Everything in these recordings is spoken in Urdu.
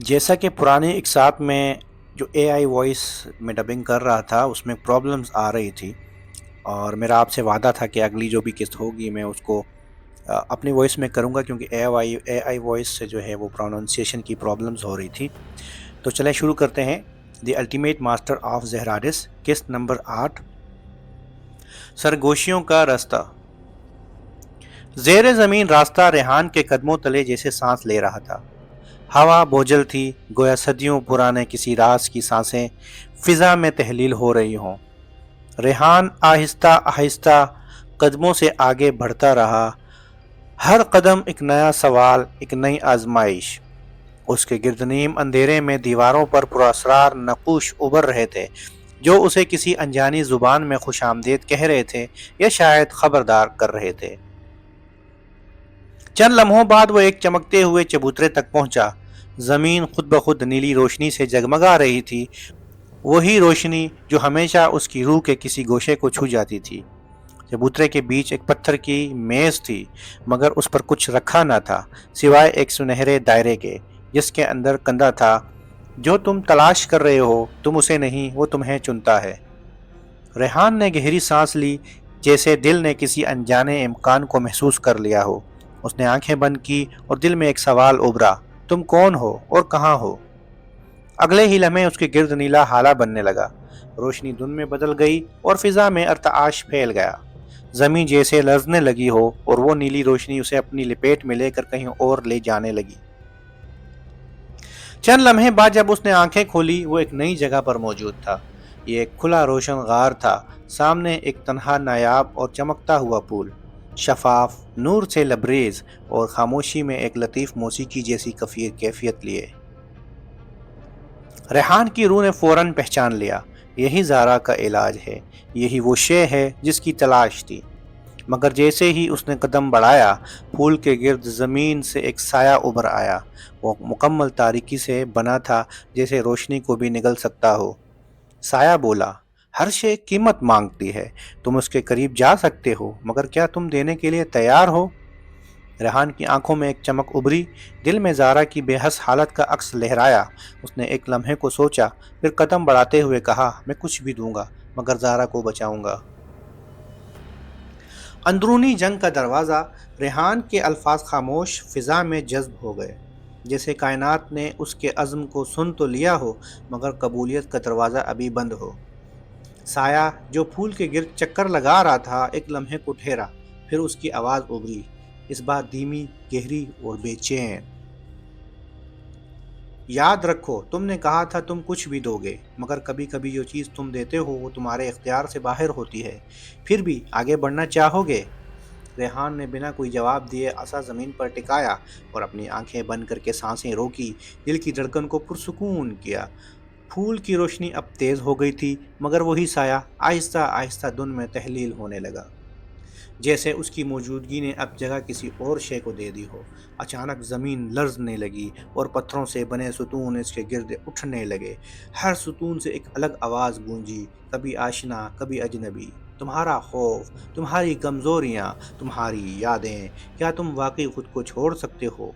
جیسا کہ پرانے ایک ساتھ میں جو اے آئی وائس میں ڈبنگ کر رہا تھا اس میں پرابلمز آ رہی تھی، اور میرا آپ سے وعدہ تھا کہ اگلی جو بھی قسط ہوگی میں اس کو اپنی وائس میں کروں گا، کیونکہ اے آئی وائس سے جو ہے وہ پروننسیشن کی پرابلمز ہو رہی تھی۔ تو چلیں شروع کرتے ہیں۔ دی الٹیمیٹ ماسٹر آف زہرادس، قسط نمبر 8، سرگوشیوں کا راستہ۔ زیر زمین راستہ ریحان کے قدموں تلے جیسے سانس لے رہا تھا۔ ہوا بوجھل تھی، گویا صدیوں پرانے کسی راز کی سانسیں فضا میں تحلیل ہو رہی ہوں۔ ریحان آہستہ آہستہ قدموں سے آگے بڑھتا رہا، ہر قدم ایک نیا سوال، ایک نئی آزمائش۔ اس کے گرد نیم اندھیرے میں دیواروں پر پراسرار نقوش ابھر رہے تھے، جو اسے کسی انجانی زبان میں خوش آمدید کہہ رہے تھے یا شاید خبردار کر رہے تھے۔ چند لمحوں بعد وہ ایک چمکتے ہوئے چبوترے تک پہنچا۔ زمین خود بخود نیلی روشنی سے جگمگا رہی تھی، وہی روشنی جو ہمیشہ اس کی روح کے کسی گوشے کو چھو جاتی تھی۔ چبوترے کے بیچ ایک پتھر کی میز تھی، مگر اس پر کچھ رکھا نہ تھا سوائے ایک سنہرے دائرے کے، جس کے اندر کندھا تھا۔ جو تم تلاش کر رہے ہو تم اسے نہیں، وہ تمہیں چنتا ہے۔ ریحان نے گہری سانس لی، جیسے دل نے کسی انجانے امکان کو محسوس کر لیا ہو۔ اس نے آنکھیں بند کی اور دل میں ایک سوال ابھرا، تم کون ہو اور کہاں ہو؟ اگلے ہی لمحے اس کے گرد نیلا ہالہ بننے لگا، روشنی دھند میں بدل گئی اور فضا میں ارتعاش پھیل گیا۔ زمین جیسے لرزنے لگی ہو اور وہ نیلی روشنی اسے اپنی لپیٹ میں لے کر کہیں اور لے جانے لگی۔ چند لمحے بعد جب اس نے آنکھیں کھولی، وہ ایک نئی جگہ پر موجود تھا۔ یہ ایک کھلا روشن غار تھا، سامنے ایک تنہا نایاب اور چمکتا ہوا پھول، شفاف، نور سے لبریز اور خاموشی میں ایک لطیف موسیقی جیسی کیفیت لیے۔ ریحان کی روح نے فوراً پہچان لیا، یہی زارا کا علاج ہے، یہی وہ شے ہے جس کی تلاش تھی۔ مگر جیسے ہی اس نے قدم بڑھایا، پھول کے گرد زمین سے ایک سایہ ابھر آیا۔ وہ مکمل تاریکی سے بنا تھا، جیسے روشنی کو بھی نگل سکتا ہو۔ سایہ بولا، ہر شے قیمت مانگتی ہے، تم اس کے قریب جا سکتے ہو، مگر کیا تم دینے کے لیے تیار ہو؟ ریحان کی آنکھوں میں ایک چمک ابھری، دل میں زارا کی بے حس حالت کا عکس لہرایا۔ اس نے ایک لمحے کو سوچا، پھر قدم بڑھاتے ہوئے کہا، میں کچھ بھی دوں گا مگر زارا کو بچاؤں گا۔ اندرونی جنگ کا دروازہ۔ ریحان کے الفاظ خاموش فضا میں جذب ہو گئے، جیسے کائنات نے اس کے عزم کو سن تو لیا ہو، مگر قبولیت کا دروازہ ابھی بند ہو۔ سایہ جو پھول کے گرد چکر لگا رہا تھا، ایک لمحے کو ٹھہرا، پھر اس کی آواز ابھری، اس بار دھیمی، گہری اور بے چین۔ یاد رکھو، تم نے کہا تھا تم کچھ بھی دو گے، مگر کبھی کبھی جو چیز تم دیتے ہو وہ تمہارے اختیار سے باہر ہوتی ہے۔ پھر بھی آگے بڑھنا چاہو گے؟ ریحان نے بنا کوئی جواب دیے عصا زمین پر ٹکایا اور اپنی آنکھیں بند کر کے سانسیں روکی، دل کی دھڑکن کو پرسکون کیا۔ پھول کی روشنی اب تیز ہو گئی تھی، مگر وہی سایہ آہستہ آہستہ دھند میں تحلیل ہونے لگا، جیسے اس کی موجودگی نے اب جگہ کسی اور شے کو دے دی ہو۔ اچانک زمین لرزنے لگی اور پتھروں سے بنے ستون اس کے گرد اٹھنے لگے۔ ہر ستون سے ایک الگ آواز گونجی، کبھی آشنا، کبھی اجنبی۔ تمہارا خوف، تمہاری کمزوریاں، تمہاری یادیں، کیا تم واقعی خود کو چھوڑ سکتے ہو؟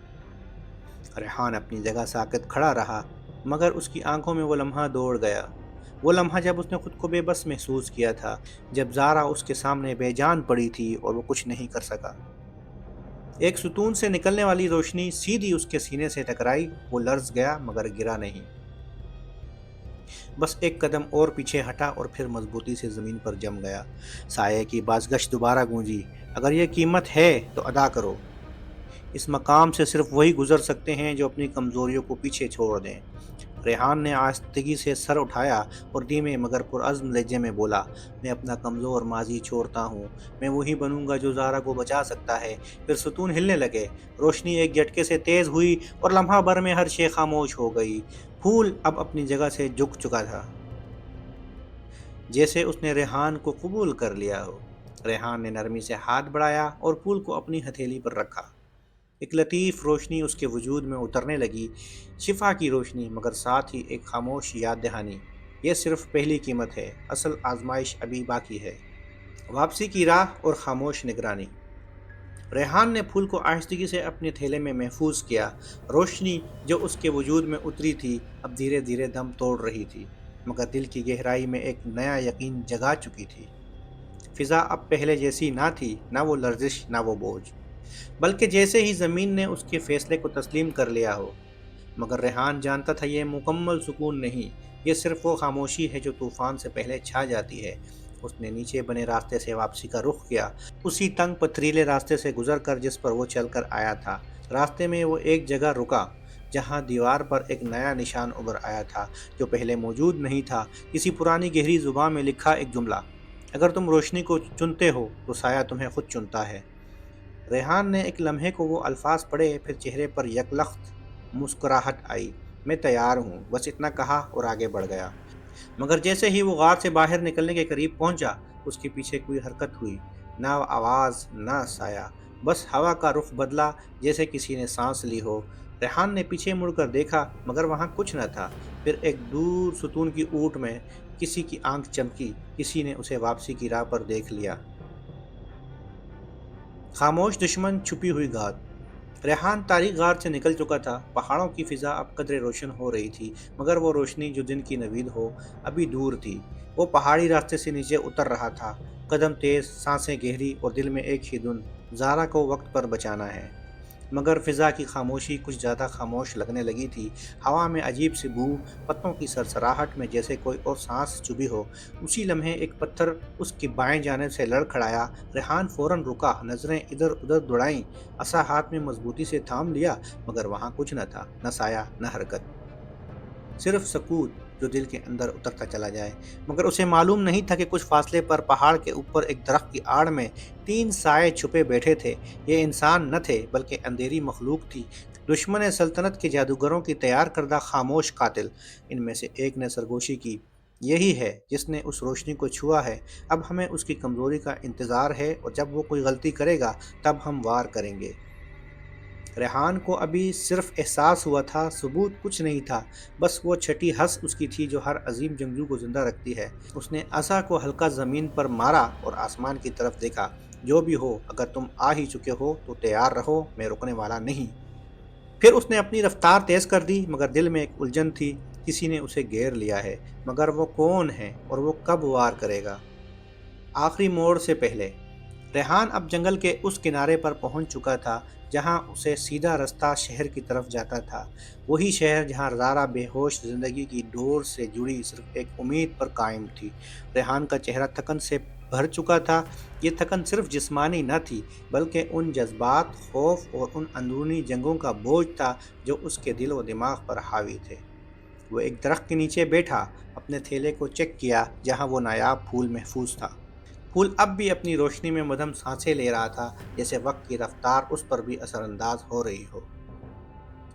ریحان اپنی جگہ ساکت کھڑا رہا، مگر اس کی آنکھوں میں وہ لمحہ دوڑ گیا، وہ لمحہ جب اس نے خود کو بے بس محسوس کیا تھا، جب زارا اس کے سامنے بے جان پڑی تھی اور وہ کچھ نہیں کر سکا۔ ایک ستون سے نکلنے والی روشنی سیدھی اس کے سینے سے ٹکرائی، وہ لرز گیا مگر گرا نہیں، بس ایک قدم اور پیچھے ہٹا اور پھر مضبوطی سے زمین پر جم گیا۔ سایہ کی بازگشت دوبارہ گونجی، اگر یہ قیمت ہے تو ادا کرو۔ اس مقام سے صرف وہی گزر سکتے ہیں جو اپنی کمزوریوں کو پیچھے چھوڑ دیں۔ ریحان نے آہستگی سے سر اٹھایا اور دھیمے مگر پرعزم لہجے میں بولا، میں اپنا کمزور ماضی چھوڑتا ہوں، میں وہی بنوں گا جو زارا کو بچا سکتا ہے۔ پھر ستون ہلنے لگے، روشنی ایک جھٹکے سے تیز ہوئی اور لمحہ بھر میں ہر شے خاموش ہو گئی۔ پھول اب اپنی جگہ سے جھک چکا تھا، جیسے اس نے ریحان کو قبول کر لیا ہو۔ ریحان نے نرمی سے ہاتھ بڑھایا اور پھول کو اپنی ہتھیلی پر رکھا۔ ایک لطیف روشنی اس کے وجود میں اترنے لگی، شفا کی روشنی، مگر ساتھ ہی ایک خاموش یاد دہانی، یہ صرف پہلی قیمت ہے، اصل آزمائش ابھی باقی ہے۔ واپسی کی راہ اور خاموش نگرانی۔ ریحان نے پھول کو آہستگی سے اپنے تھیلے میں محفوظ کیا۔ روشنی جو اس کے وجود میں اتری تھی اب دھیرے دھیرے دم توڑ رہی تھی، مگر دل کی گہرائی میں ایک نیا یقین جگا چکی تھی۔ فضا اب پہلے جیسی نہ تھی، نہ وہ لرزش نہ وہ بوجھ، بلکہ جیسے ہی زمین نے اس کے فیصلے کو تسلیم کر لیا ہو۔ مگر ریحان جانتا تھا یہ مکمل سکون نہیں، یہ صرف وہ خاموشی ہے جو طوفان سے پہلے چھا جاتی ہے۔ اس نے نیچے بنے راستے سے واپسی کا رخ کیا، اسی تنگ پتھریلے راستے سے گزر کر جس پر وہ چل کر آیا تھا۔ راستے میں وہ ایک جگہ رکا جہاں دیوار پر ایک نیا نشان ابھر آیا تھا جو پہلے موجود نہیں تھا۔ کسی پرانی گہری زبان میں لکھا ایک جملہ: اگر تم روشنی کو چنتے ہو تو سایہ تمہیں خود چنتا ہے۔ ریحان نے ایک لمحے کو وہ الفاظ پڑھے، پھر چہرے پر یکلخت مسکراہٹ آئی۔ میں تیار ہوں، بس اتنا کہا اور آگے بڑھ گیا۔ مگر جیسے ہی وہ غار سے باہر نکلنے کے قریب پہنچا، اس کے پیچھے کوئی حرکت ہوئی، نہ آواز نہ سایہ، بس ہوا کا رخ بدلا جیسے کسی نے سانس لی ہو۔ ریحان نے پیچھے مڑ کر دیکھا مگر وہاں کچھ نہ تھا۔ پھر ایک دور ستون کی اونٹ میں کسی کی آنکھ چمکی، کسی نے اسے واپسی کی راہ پر دیکھ لیا۔ خاموش دشمن، چھپی ہوئی گھات۔ ریحان تاریک غار سے نکل چکا تھا۔ پہاڑوں کی فضا اب قدرے روشن ہو رہی تھی، مگر وہ روشنی جو دن کی نوید ہو ابھی دور تھی۔ وہ پہاڑی راستے سے نیچے اتر رہا تھا، قدم تیز، سانسیں گہری اور دل میں ایک ہی دھن: زارا کو وقت پر بچانا ہے۔ مگر فضا کی خاموشی کچھ زیادہ خاموش لگنے لگی تھی۔ ہوا میں عجیب سی بو، پتوں کی سرسراہٹ میں جیسے کوئی اور سانس چبھی ہو۔ اسی لمحے ایک پتھر اس کی بائیں جانب سے لڑکھڑایا۔ ریحان فوراً رکا، نظریں ادھر ادھر دوڑائیں، عصا ہاتھ میں مضبوطی سے تھام لیا، مگر وہاں کچھ نہ تھا، نہ سایہ نہ حرکت، صرف سکوت جو دل کے اندر اترتا چلا جائے۔ مگر اسے معلوم نہیں تھا کہ کچھ فاصلے پر پہاڑ کے اوپر ایک درخت کی آڑ میں 3 سائے چھپے بیٹھے تھے۔ یہ انسان نہ تھے بلکہ اندھیری مخلوق تھی، دشمن سلطنت کے جادوگروں کی تیار کردہ خاموش قاتل۔ ان میں سے ایک نے سرگوشی کی: یہی ہے جس نے اس روشنی کو چھوا ہے، اب ہمیں اس کی کمزوری کا انتظار ہے، اور جب وہ کوئی غلطی کرے گا تب ہم وار کریں گے۔ ریحان کو ابھی صرف احساس ہوا تھا، ثبوت کچھ نہیں تھا، بس وہ چھٹی ہنس اس کی تھی جو ہر عظیم جنگجو کو زندہ رکھتی ہے۔ اس نے عصا کو ہلکا زمین پر مارا اور آسمان کی طرف دیکھا: جو بھی ہو، اگر تم آ ہی چکے ہو تو تیار رہو، میں رکنے والا نہیں۔ پھر اس نے اپنی رفتار تیز کر دی، مگر دل میں ایک الجھن تھی: کسی نے اسے گھیر لیا ہے، مگر وہ کون ہے اور وہ کب وار کرے گا؟ آخری موڑ سے پہلے ریحان اب جنگل کے اس کنارے پر پہنچ چکا تھا جہاں اسے سیدھا رستہ شہر کی طرف جاتا تھا۔ وہی شہر جہاں زارا بے ہوش زندگی کی ڈور سے جڑی صرف ایک امید پر قائم تھی۔ ریحان کا چہرہ تھکن سے بھر چکا تھا۔ یہ تھکن صرف جسمانی نہ تھی، بلکہ ان جذبات، خوف اور ان اندرونی جنگوں کا بوجھ تھا جو اس کے دل و دماغ پر حاوی تھے۔ وہ ایک درخت کے نیچے بیٹھا، اپنے تھیلے کو چیک کیا جہاں وہ نایاب پھول محفوظ تھا۔ پھول اب بھی اپنی روشنی میں مدھم سانسیں لے رہا تھا، جیسے وقت کی رفتار اس پر بھی اثر انداز ہو رہی ہو۔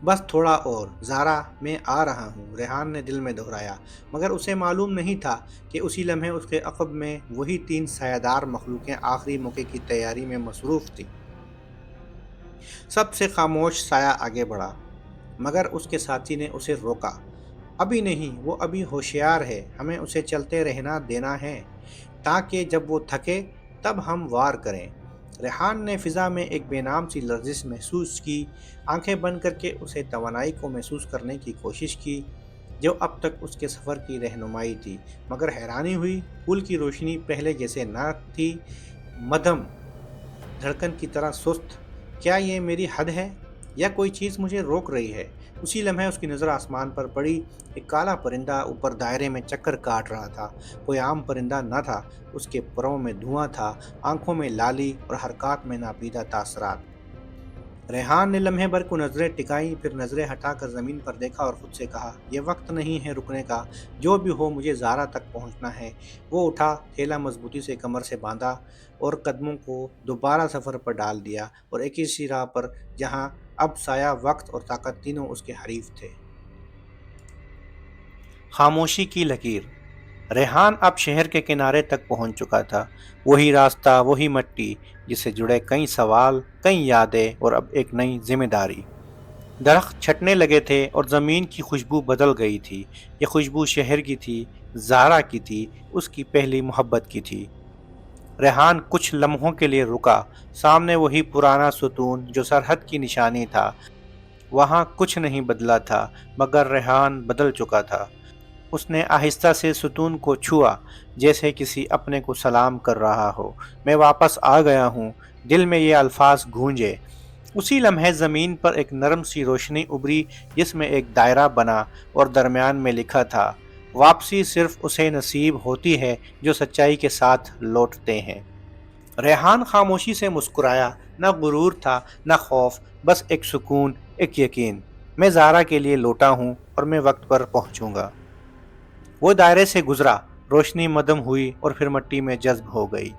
بس تھوڑا اور، زارا، میں آ رہا ہوں، ریحان نے دل میں دہرایا، مگر اسے معلوم نہیں تھا کہ اسی لمحے اس کے عقب میں وہی 3 سایہ دار مخلوقیں آخری موقع کی تیاری میں مصروف تھیں۔ سب سے خاموش سایہ آگے بڑھا، مگر اس کے ساتھی نے اسے روکا: ابھی نہیں، وہ ابھی ہوشیار ہے، ہمیں اسے چلتے رہنا دینا ہے تاکہ جب وہ تھکے تب ہم وار کریں۔ ریحان نے فضا میں ایک بے نام سی لرزش محسوس کی، آنکھیں بند کر کے اسے توانائی کو محسوس کرنے کی کوشش کی جو اب تک اس کے سفر کی رہنمائی تھی، مگر حیرانی ہوئی، پھول کی روشنی پہلے جیسے نہ تھی، مدھم دھڑکن کی طرح سست۔ کیا یہ میری حد ہے یا کوئی چیز مجھے روک رہی ہے؟ اسی لمحے اس کی نظر آسمان پر پڑی۔ ایک کالا پرندہ اوپر دائرے میں چکر کاٹ رہا تھا۔ کوئی عام پرندہ نہ تھا، اس کے پروں میں دھواں تھا، آنکھوں میں لالی اور حرکات میں ناپیدہ تاثرات۔ ریحان نے لمحے بھر کو نظریں ٹکائیں، پھر نظریں ہٹا کر زمین پر دیکھا اور خود سے کہا: یہ وقت نہیں ہے رکنے کا، جو بھی ہو مجھے زارا تک پہنچنا ہے۔ وہ اٹھا، تھیلا مضبوطی سے کمر سے باندھا اور قدموں کو دوبارہ سفر پر ڈال دیا، اور ایک ایسی راہ پر جہاں اب سایہ، وقت اور طاقت تینوں اس کے حریف تھے۔ خاموشی کی لکیر۔ ریحان اب شہر کے کنارے تک پہنچ چکا تھا۔ وہی راستہ، وہی مٹی، جس سے جڑے کئی سوال، کئی یادیں اور اب ایک نئی ذمہ داری۔ درخت چھٹنے لگے تھے اور زمین کی خوشبو بدل گئی تھی۔ یہ خوشبو شہر کی تھی، زارا کی تھی، اس کی پہلی محبت کی تھی۔ ریحان کچھ لمحوں کے لیے رکا۔ سامنے وہی پرانا ستون جو سرحد کی نشانی تھا۔ وہاں کچھ نہیں بدلا تھا، مگر ریحان بدل چکا تھا۔ اس نے آہستہ سے ستون کو چھوا، جیسے کسی اپنے کو سلام کر رہا ہو۔ میں واپس آ گیا ہوں، دل میں یہ الفاظ گونجے۔ اسی لمحے زمین پر ایک نرم سی روشنی ابھری، جس میں ایک دائرہ بنا اور درمیان میں لکھا تھا، واپسی صرف اسے نصیب ہوتی ہے جو سچائی کے ساتھ لوٹتے ہیں۔ ریحان خاموشی سے مسکرایا، نہ غرور تھا نہ خوف، بس ایک سکون، ایک یقین۔ میں زارا کے لیے لوٹا ہوں اور میں وقت پر پہنچوں گا۔ وہ دائرے سے گزرا، روشنی مدھم ہوئی اور پھر مٹی میں جذب ہو گئی۔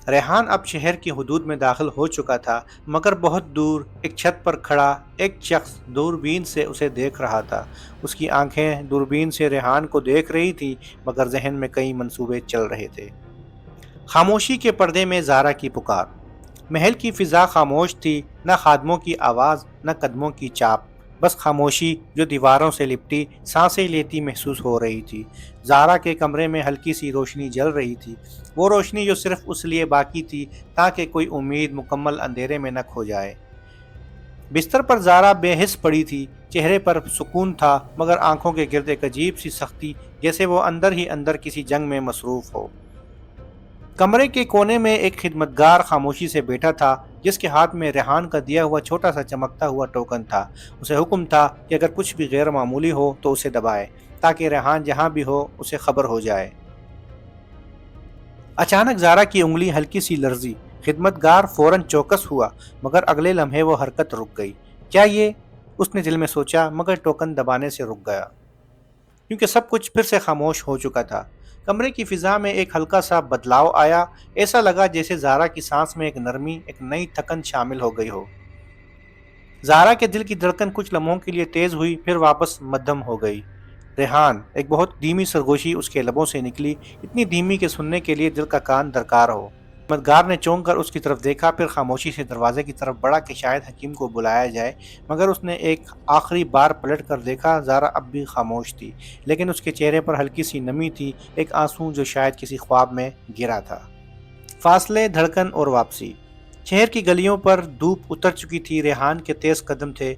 ریحان اب شہر کی حدود میں داخل ہو چکا تھا، مگر بہت دور ایک چھت پر کھڑا ایک شخص دوربین سے اسے دیکھ رہا تھا۔ اس کی آنکھیں دوربین سے ریحان کو دیکھ رہی تھی، مگر ذہن میں کئی منصوبے چل رہے تھے۔ خاموشی کے پردے میں زارا کی پکار۔ محل کی فضا خاموش تھی، نہ خادموں کی آواز نہ قدموں کی چاپ، بس خاموشی جو دیواروں سے لپٹی سانسیں لیتی محسوس ہو رہی تھی۔ زارا کے کمرے میں ہلکی سی روشنی جل رہی تھی، وہ روشنی جو صرف اس لیے باقی تھی تاکہ کوئی امید مکمل اندھیرے میں نہ کھو جائے۔ بستر پر زارا بے حس پڑی تھی، چہرے پر سکون تھا، مگر آنکھوں کے گرد ایک عجیب سی سختی، جیسے وہ اندر ہی اندر کسی جنگ میں مصروف ہو۔ کمرے کے کونے میں ایک خدمتگار خاموشی سے بیٹھا تھا، جس کے ہاتھ میں ریحان کا دیا ہوا چھوٹا سا چمکتا ہوا ٹوکن تھا۔ اسے حکم تھا کہ اگر کچھ بھی غیر معمولی ہو تو اسے دبائے، تاکہ ریحان جہاں بھی ہو اسے خبر ہو جائے۔ اچانک زارا کی انگلی ہلکی سی لرزی، خدمتگار فوراً چوکس ہوا، مگر اگلے لمحے وہ حرکت رک گئی۔ کیا یہ؟ اس نے دل میں سوچا، مگر ٹوکن دبانے سے رک گیا، کیونکہ سب کچھ پھر سے خاموش ہو چکا تھا۔ کمرے کی فضا میں ایک ہلکا سا بدلاؤ آیا، ایسا لگا جیسے زارا کی سانس میں ایک نرمی، ایک نئی تھکن شامل ہو گئی ہو۔ زارا کے دل کی دھڑکن کچھ لمحوں کے لیے تیز ہوئی، پھر واپس مدھم ہو گئی۔ ریحان، ایک بہت دھیمی سرگوشی اس کے لبوں سے نکلی، اتنی دھیمی کہ سننے کے لیے دل کا کان درکار ہو۔ خدمتگار نے چونک کر اس کی طرف دیکھا، پھر خاموشی سے دروازے کی طرف بڑھا کہ شاید حکیم کو بلایا جائے، مگر اس نے ایک آخری بار پلٹ کر دیکھا۔ زارا اب بھی خاموش تھی، لیکن اس کے چہرے پر ہلکی سی نمی تھی، ایک آنسو جو شاید کسی خواب میں گرا تھا۔ فاصلے، دھڑکن اور واپسی۔ شہر کی گلیوں پر دھوپ اتر چکی تھی، ریحان کے تیز قدم تھے،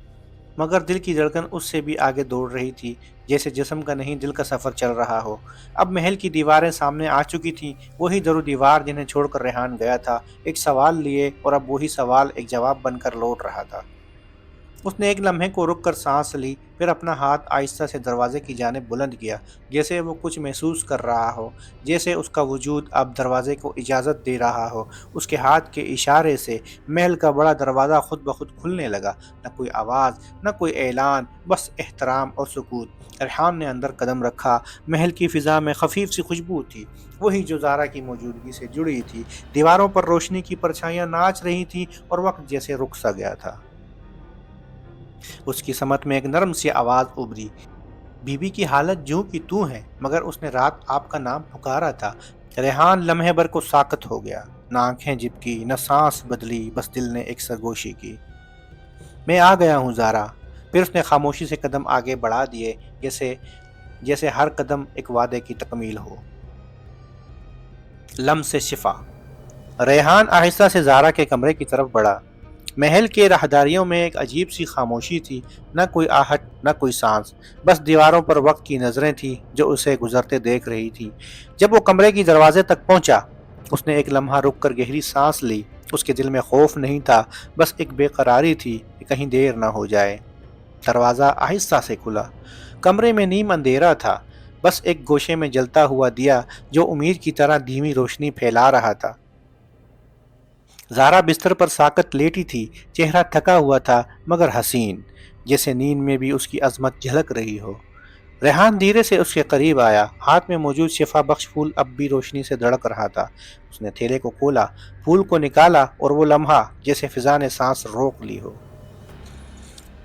مگر دل کی دھڑکن اس سے بھی آگے دوڑ رہی تھی، جیسے جسم کا نہیں دل کا سفر چل رہا ہو۔ اب محل کی دیواریں سامنے آ چکی تھیں، وہی در و دیوار جنہیں چھوڑ کر ریحان گیا تھا، ایک سوال لیے، اور اب وہی سوال ایک جواب بن کر لوٹ رہا تھا۔ اس نے ایک لمحے کو رک کر سانس لی، پھر اپنا ہاتھ آہستہ سے دروازے کی جانب بلند کیا، جیسے وہ کچھ محسوس کر رہا ہو، جیسے اس کا وجود اب دروازے کو اجازت دے رہا ہو۔ اس کے ہاتھ کے اشارے سے محل کا بڑا دروازہ خود بخود کھلنے لگا، نہ کوئی آواز، نہ کوئی اعلان، بس احترام اور سکوت۔ ریحان نے اندر قدم رکھا، محل کی فضا میں خفیف سی خوشبو تھی، وہی جو زارا کی موجودگی سے جڑی تھی۔ دیواروں پر روشنی کی پرچھائیاں ناچ رہی تھیں اور وقت جیسے رک سا گیا تھا۔ اس کی سمت میں ایک نرم سی آواز ابھری، بی بی کی حالت جوں کی توں ہے، مگر اس نے رات آپ کا نام پکارا تھا۔ ریحان لمحے بھر کو ساکت ہو گیا، نہ آنکھیں جھپکی، نہ سانس بدلی، بس دل نے ایک سرگوشی کی۔ میں آ گیا ہوں زارا۔ پھر اس نے خاموشی سے قدم آگے بڑھا دیے، جیسے ہر قدم ایک وعدے کی تکمیل ہو۔ لمس شفا۔ ریحان آہستہ سے زارا کے کمرے کی طرف بڑھا۔ محل کے راہداریوں میں ایک عجیب سی خاموشی تھی، نہ کوئی آہٹ، نہ کوئی سانس، بس دیواروں پر وقت کی نظریں تھیں جو اسے گزرتے دیکھ رہی تھی۔ جب وہ کمرے کی دروازے تک پہنچا، اس نے ایک لمحہ رک کر گہری سانس لی۔ اس کے دل میں خوف نہیں تھا، بس ایک بے قراری تھی کہ کہیں دیر نہ ہو جائے۔ دروازہ آہستہ سے کھلا۔ کمرے میں نیم اندھیرا تھا، بس ایک گوشے میں جلتا ہوا دیا جو امید کی طرح دھیمی روشنی پھیلا رہا تھا۔ زارا بستر پر ساکت لیٹی تھی، چہرہ تھکا ہوا تھا مگر حسین، جیسے نیند میں بھی اس کی عظمت جھلک رہی ہو۔ ریحان دھیرے سے اس کے قریب آیا، ہاتھ میں موجود شفا بخش پھول اب بھی روشنی سے دھڑک رہا تھا۔ اس نے تھیلے کو کھولا، پھول کو نکالا، اور وہ لمحہ جیسے فضا نے سانس روک لی ہو۔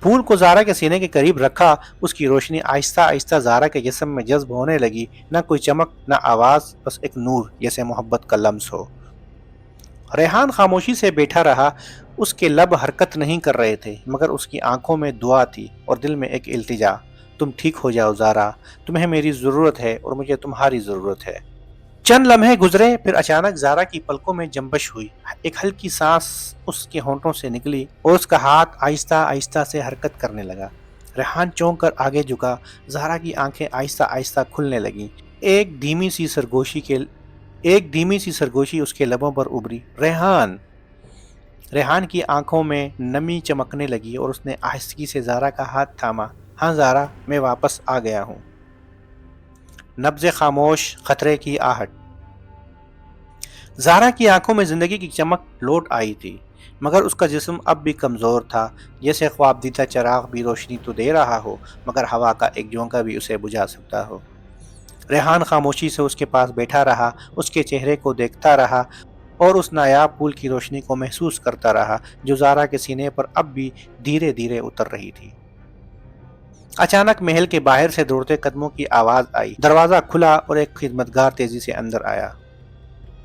پھول کو زارا کے سینے کے قریب رکھا، اس کی روشنی آہستہ آہستہ زارا کے جسم میں جذب ہونے لگی، نہ کوئی چمک، نہ آواز، بس ایک نور، جیسے محبت کا لمس ہو۔ ریحان خاموشی سے بیٹھا رہا، اس کے لب حرکت نہیں کر رہے تھے، مگر اس کی آنکھوں میں دعا تھی اور دل میں ایک التجا، تم ٹھیک ہو جاؤ زارا، تمہیں میری ضرورت ہے اور مجھے تمہاری ضرورت ہے۔ چند لمحے گزرے، پھر اچانک زارا کی پلکوں میں جنبش ہوئی، ایک ہلکی سانس اس کے ہونٹوں سے نکلی اور اس کا ہاتھ آہستہ آہستہ سے حرکت کرنے لگا۔ ریحان چونک کر آگے جھکا، زارا کی آنکھیں آہستہ آہستہ کھلنے لگیں، ایک دھیمی سی سرگوشی اس کے لبوں پر ابھری، ریحان! ریحان کی آنکھوں میں نمی چمکنے لگی اور اس نے آہستگی سے زارا کا ہاتھ تھاما۔ ہاں زارا، میں واپس آ گیا ہوں۔ نبض خاموش، خطرے کی آہٹ۔ زارا کی آنکھوں میں زندگی کی چمک لوٹ آئی تھی، مگر اس کا جسم اب بھی کمزور تھا، جیسے خواب دیدہ چراغ بھی روشنی تو دے رہا ہو مگر ہوا کا ایک جھونکا بھی اسے بجھا سکتا ہو۔ ریحان خاموشی سے اس کے پاس بیٹھا رہا، اس کے چہرے کو دیکھتا رہا اور اس نایاب پھول کی روشنی کو محسوس کرتا رہا جو زارا کے سینے پر اب بھی دھیرے دھیرے اتر رہی تھی۔ اچانک محل کے باہر سے دوڑتے قدموں کی آواز آئی، دروازہ کھلا اور ایک خدمتگار تیزی سے اندر آیا۔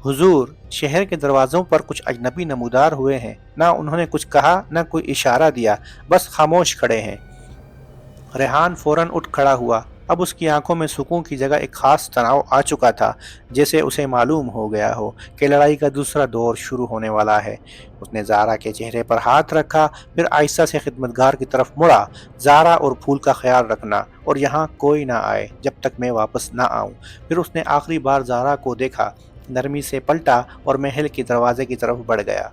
حضور، شہر کے دروازوں پر کچھ اجنبی نمودار ہوئے ہیں، نہ انہوں نے کچھ کہا نہ کوئی اشارہ دیا، بس خاموش کھڑے ہیں۔ ریحان فوراً اٹھ کھڑا ہوا، اب اس کی آنکھوں میں سکون کی جگہ ایک خاص تناؤ آ چکا تھا، جیسے اسے معلوم ہو گیا ہو کہ لڑائی کا دوسرا دور شروع ہونے والا ہے۔ اس نے زارا کے چہرے پر ہاتھ رکھا، پھر آہستہ سے خدمتگار کی طرف مڑا، زارا اور پھول کا خیال رکھنا اور یہاں کوئی نہ آئے جب تک میں واپس نہ آؤں۔ پھر اس نے آخری بار زارا کو دیکھا، نرمی سے پلٹا اور محل کے دروازے کی طرف بڑھ گیا۔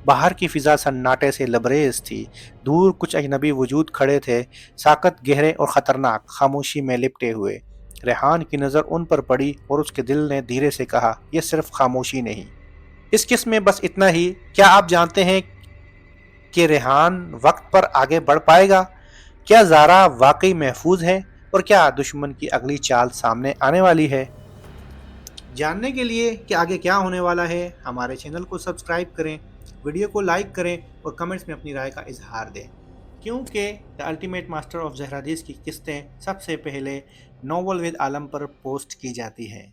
باہر کی فضا سناٹے سے لبریز تھی، دور کچھ اجنبی وجود کھڑے تھے، ساکت گہرے اور خطرناک، خاموشی میں لپٹے ہوئے۔ ریحان کی نظر ان پر پڑی اور اس کے دل نے دھیرے سے کہا، یہ صرف خاموشی نہیں، اس قسم میں بس اتنا ہی۔ کیا آپ جانتے ہیں کہ ریحان وقت پر آگے بڑھ پائے گا؟ کیا زارا واقعی محفوظ ہے؟ اور کیا دشمن کی اگلی چال سامنے آنے والی ہے؟ جاننے کے لیے کہ آگے کیا ہونے والا ہے، ہمارے چینل کو سبسکرائب کریں، ویڈیو کو لائک کریں اور کمنٹس میں اپنی رائے کا اظہار دیں، کیونکہ دی الٹیمیٹ ماسٹر آف زہر حدیث کی قسطیں سب سے پہلے novel with Alam per post کی جاتی ہیں۔